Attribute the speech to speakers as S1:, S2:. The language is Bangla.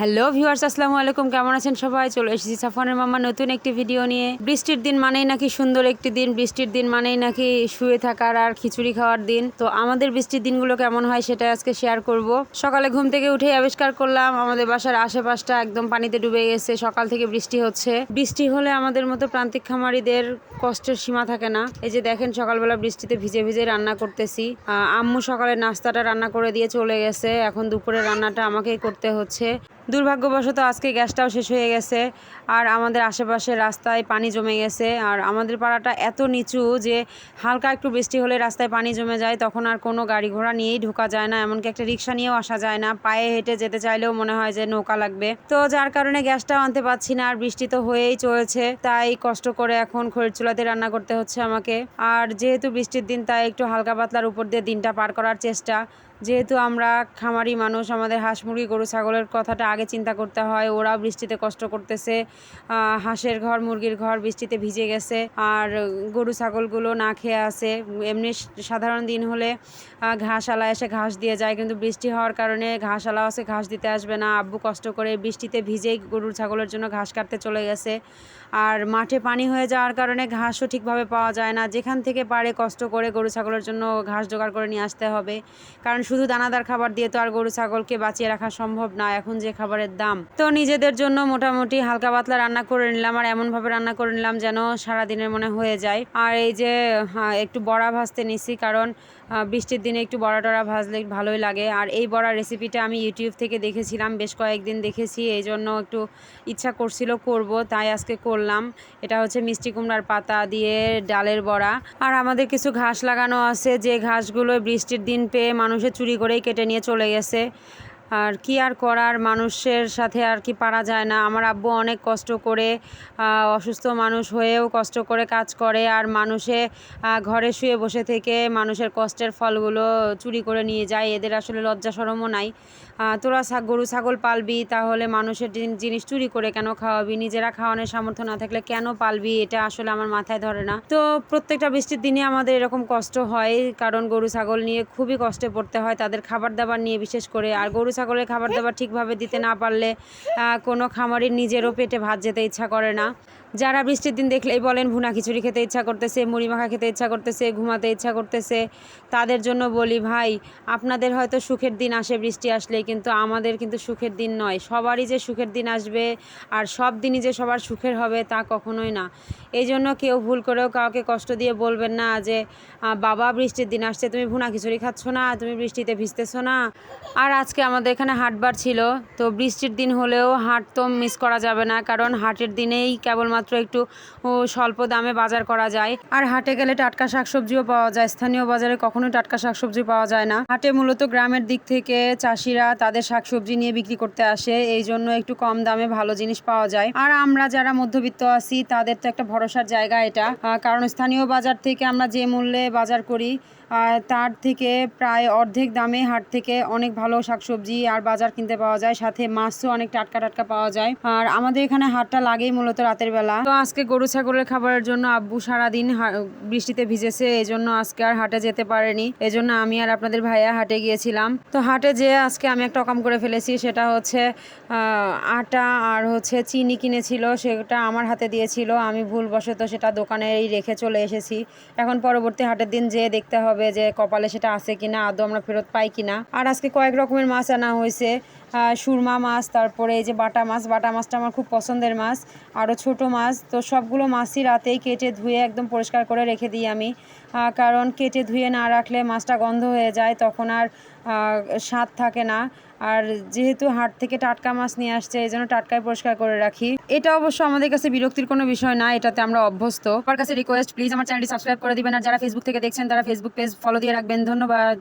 S1: হ্যালো ভিউয়ার্স, আসসালামু আলাইকুম। কেমন আছেন সবাই? চলে এসেছি সাফওয়ানের মামা নতুন একটি ভিডিও নিয়ে। বৃষ্টির দিন মানেই নাকি সুন্দর একটি দিন, বৃষ্টির দিন মানেই নাকি শুয়ে থাকার আর খিচুড়ি খাওয়ার দিন। তো আমাদের বৃষ্টির দিনগুলো কেমন হয় সেটা আজকে শেয়ার করব। সকালে ঘুম থেকে উঠে আবিষ্কার করলাম আমাদের বাসার আশেপাশটা একদম পানিতে ডুবে গেছে। সকাল থেকে বৃষ্টি হচ্ছে। বৃষ্টি হলে আমাদের মতো প্রান্তিক খামারিদের কষ্টের সীমা থাকে না। এই যে দেখেন, সকালবেলা বৃষ্টিতে ভিজে ভিজে রান্না করতেছি। আম্মু সকালে নাস্তাটা রান্না করে দিয়ে চলে গেছে, এখন দুপুরের রান্নাটা আমাকেই করতে হচ্ছে। দুর্ভাগ্যবশত আজকে গ্যাসটাও শেষ হয়ে গেছে, আর আমাদের আশেপাশে রাস্তায় পানি জমে গেছে। আর আমাদের পাড়াটা এত নিচু যে হালকা একটু বৃষ্টি হলে রাস্তায় পানি জমে যায়, তখন আর কোনো গাড়ি ঘোড়া নিয়েই ঢোকা যায় না, এমনকি একটা রিক্সা নিয়েও আসা যায় না। পায়ে হেঁটে যেতে চাইলেও মনে হয় যে নৌকা লাগবে। তো যার কারণে গ্যাসটাও আনতে পারছি না, আর বৃষ্টি তো হয়েই চলেছে, তাই কষ্ট করে এখন খড়ির চুলাতে রান্না করতে হচ্ছে আমাকে। আর যেহেতু বৃষ্টির দিন, তাই একটু হালকা পাতলার উপর দিয়ে দিনটা পার করার চেষ্টা। যেহেতু আমরা খামারি মানুষ, আমাদের হাঁস মুরগি গরু ছাগলের কথাটা আগে চিন্তা করতে হয়। ওরাও বৃষ্টিতে কষ্ট করতেছে, হাঁসের ঘর মুরগির ঘর বৃষ্টিতে ভিজে গেছে, আর গরু ছাগলগুলো না খেয়ে আছে। এমনি সাধারণ দিন হলে ঘাসআলা এসে ঘাস দিয়ে যায়, কিন্তু বৃষ্টি হওয়ার কারণে ঘাসআলা আছে, ঘাস দিতে আসবে না। আব্বু কষ্ট করে বৃষ্টিতে ভিজেই গরু ছাগলের জন্য ঘাস কাটতে চলে গেছে। আর মাঠে পানি হয়ে যাওয়ার কারণে ঘাসও ঠিকভাবে পাওয়া যায় না। যেখান থেকে পারে কষ্ট করে গরু ছাগলের জন্য ঘাস জোগাড় করে নিয়ে আসতে হবে, কারণ শুধু দানাদার খাবার দিয়ে তো আর গরু ছাগলকে বাঁচিয়ে রাখা সম্ভব না এখন যে খাবারের দাম। তো নিজেদের জন্য মোটামুটি হালকা পাতলা রান্না করে নিলাম, আর এমনভাবে রান্না করে নিলাম যেন সারাদিনের মনে হয়ে যায়। আর এই যে একটু বড়া ভাজতে নিছি, কারণ বৃষ্টির দিনে একটু বড়া টড়া ভাজলে ভালোই লাগে। আর এই বড়া রেসিপিটা আমি ইউটিউব থেকে দেখেছিলাম, বেশ কয়েকদিন দেখেছি, এই জন্য একটু ইচ্ছা করছিল করব, তাই আজকে করলাম। এটা হচ্ছে মিষ্টি কুমড়ার পাতা দিয়ে ডালের বড়া। আর আমাদের কিছু ঘাস লাগানো আছে, যে ঘাসগুলো বৃষ্টির দিন পেয়ে মানুষের চুরি করেই কেটে নিয়ে চলে গেছে। আর কি আর করার, মানুষের সাথে আর কি পারা যায় না। আমার আব্বু অনেক কষ্ট করে, অসুস্থ মানুষ হয়েও কষ্ট করে কাজ করে, আর মানুষে ঘরে শুয়ে বসে থেকে মানুষের কষ্টের ফলগুলো চুরি করে নিয়ে যায়। এদের আসলে লজ্জা শরমও নাই। তোরা গরু ছাগল পালবি, তাহলে মানুষের জিনিস চুরি করে কেন খাওয়াবি? নিজেরা খাওয়ানোর সামর্থ্য না থাকলে কেন পালবি? এটা আসলে আমার মাথায় ধরে না। তো প্রত্যেকটা বৃষ্টির দিনে আমাদের এরকম কষ্ট হয়, কারণ গরু ছাগল নিয়ে খুবই কষ্টে পড়তে হয়, তাদের খাবার দাবার নিয়ে বিশেষ করে। আর গরু ছাগলের খাবার দাবার ঠিকভাবে দিতে না পারলে কোনো খামারের নিজেরও পেটে ভাত যেতে ইচ্ছা করে না। যারা বৃষ্টির দিন দেখলেই বলেন ভুনা খিচুড়ি খেতে ইচ্ছা করতেছে, মুড়ি মাখা খেতে ইচ্ছা করতেছে, ঘুমাতে ইচ্ছা করতেছে, তাদের জন্য বলি, ভাই, আপনাদের হয়তো সুখের দিন আসে বৃষ্টি আসলে, কিন্তু আমাদের কিন্তু সুখের দিন নয়। সবারই যে সুখের দিন আসবে আর সব দিনই যে সবার সুখের হবে তা কখনোই না। এই জন্য কেউ ভুল করেও কাউকে কষ্ট দিয়ে বলবেন না যে বাবা বৃষ্টির দিন আসছে, তুমি ভুনা খিচুড়ি খাচ্ছ না, তুমি বৃষ্টিতে ভিজতেছো না। আর আজকে আমাদের এখানে হাটবার ছিল, তো বৃষ্টির দিন হলেও হাট তো মিস করা যাবে না, কারণ হাটের দিনেই কেবলমাত্র একটু স্বল্প দামে বাজার করা যায়। আর হাটে গেলে টাটকা শাকসবজিও পাওয়া যায়, স্থানীয় বাজারে কখনোই টাটকা শাকসবজি পাওয়া যায় না। হাটে মূলত গ্রামের দিক থেকে চাষিরা তাদের শাকসবজি নিয়ে বিক্রি করতে আসে, এই জন্য একটু কম দামে ভালো জিনিস পাওয়া যায়। আর আমরা যারা মধ্যবিত্ত আছি তাদের তো একটা ভরসার জায়গা এটা, কারণ স্থানীয় বাজার থেকে আমরা যে মূল্যে বাজার করি তার থেকে প্রায় অর্ধেক দামে হাট থেকে অনেক ভালো শাকসবজি আর বাজার কিনতে পাওয়া যায়, সাথে মাছও অনেক টাটকা টাটকা পাওয়া যায়। আর আমাদের এখানে হাটটা লাগেই মূলত রাতের বেলা। তো আজকে গরু ছাগলের খাবারের জন্য আব্বু সারাদিন বৃষ্টিতে ভিজেছে, এই জন্য আজকে আর হাটে যেতে পারেনি। এই জন্য আমি আর আপনাদের ভাইয়া হাটে গিয়েছিলাম। তো হাটে যেয়ে আজকে আমি একটা অকাম করে ফেলেছি, সেটা হচ্ছে আটা আর হচ্ছে চিনি কিনেছিল, সেটা আমার হাতে দিয়েছিল, আমি ভুলবশত সেটা দোকানেই রেখে চলে এসেছি। এখন পরবর্তী হাটের দিন যেয়ে দেখতে হবে যে কপালে সেটা আছে কিনা, আদৌ আমরা ফেরত পাই কিনা। আর আজকে কয়েক রকমের মাছ আনা হয়েছে, সুরমা মাছ, তারপরে এই যে বাটা মাছ, বাটা মাছটা আমার খুব পছন্দের মাছ, আরও ছোট মাছ। তো সবগুলো মাছই রাতেই কেটে ধুয়ে একদম পরিষ্কার করে রেখে দিই আমি, কারণ কেটে ধুয়ে না রাখলে মাছটা গন্ধ হয়ে যায়, তখন আর স্বাদ থাকে না। আর যেহেতু হাট থেকে টাটকা মাছ নিয়ে আসছে, এই জন্য টাটকায় পরিষ্কার করে রাখি। এটা অবশ্য আমাদের কাছে বিরক্তির কোনো বিষয় না, এটাতে আমরা অভ্যস্ত। আমার কাছে রিকোয়েস্ট, প্লিজ আমার চ্যানেলটি সাবস্ক্রাইব করে দিবেন, আর যারা ফেসবুক থেকে দেখছেন তারা ফেসবুক পেজ ফলো দিয়ে রাখবেন। ধন্যবাদ।